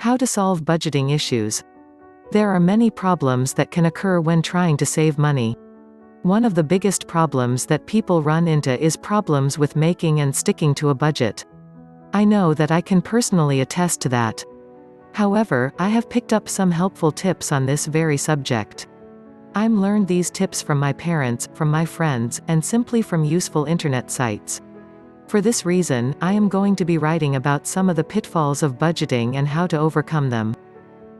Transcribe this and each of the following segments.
How to solve budgeting issues. There are many problems that can occur when trying to save money. One of the biggest problems that people run into is problems with making and sticking to a budget. I know that I can personally attest to that. However, I have picked up some helpful tips on this very subject. I'm learned these tips from my parents, from my friends, and simply from useful internet sites. For this reason, I am going to be writing about some of the pitfalls of budgeting and how to overcome them.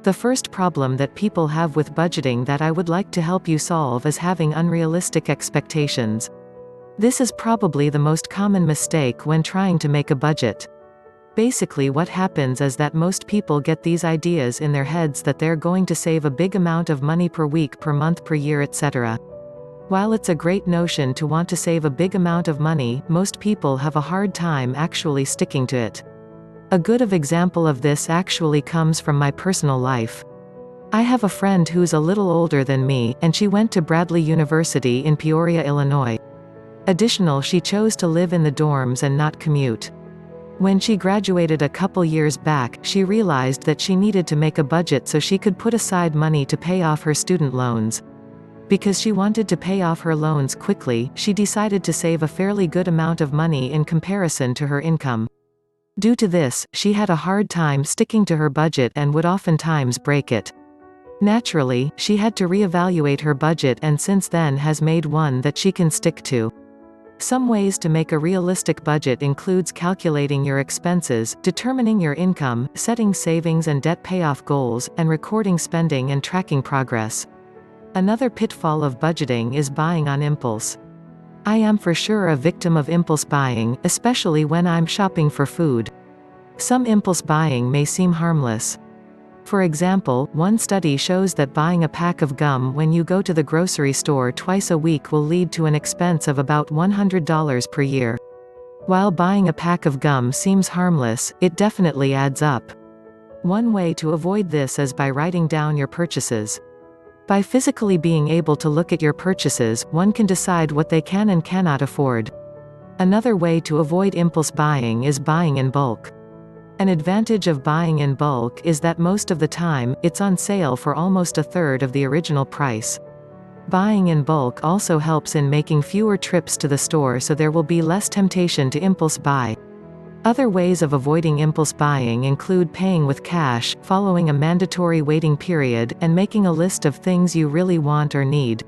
The first problem that people have with budgeting that I would like to help you solve is having unrealistic expectations. This is probably the most common mistake when trying to make a budget. Basically, what happens is that most people get these ideas in their heads that they're going to save a big amount of money per week, per month, per year, etc. While it's a great notion to want to save a big amount of money, most people have a hard time actually sticking to it. A good example of this actually comes from my personal life. I have a friend who's a little older than me, and she went to Bradley University in Peoria, Illinois. Additionally, she chose to live in the dorms and not commute. When she graduated a couple years back, she realized that she needed to make a budget so she could put aside money to pay off her student loans. Because she wanted to pay off her loans quickly, she decided to save a fairly good amount of money in comparison to her income. Due to this, she had a hard time sticking to her budget and would oftentimes break it. Naturally, she had to reevaluate her budget and since then has made one that she can stick to. Some ways to make a realistic budget includes calculating your expenses, determining your income, setting savings and debt payoff goals, and recording spending and tracking progress. Another pitfall of budgeting is buying on impulse. I am for sure a victim of impulse buying, especially when I'm shopping for food. Some impulse buying may seem harmless. For example, one study shows that buying a pack of gum when you go to the grocery store twice a week will lead to an expense of about $100 per year. While buying a pack of gum seems harmless, it definitely adds up. One way to avoid this is by writing down your purchases. By physically being able to look at your purchases, one can decide what they can and cannot afford. Another way to avoid impulse buying is buying in bulk. An advantage of buying in bulk is that most of the time, it's on sale for almost a third of the original price. Buying in bulk also helps in making fewer trips to the store, so there will be less temptation to impulse buy. Other ways of avoiding impulse buying include paying with cash, following a mandatory waiting period, and making a list of things you really want or need.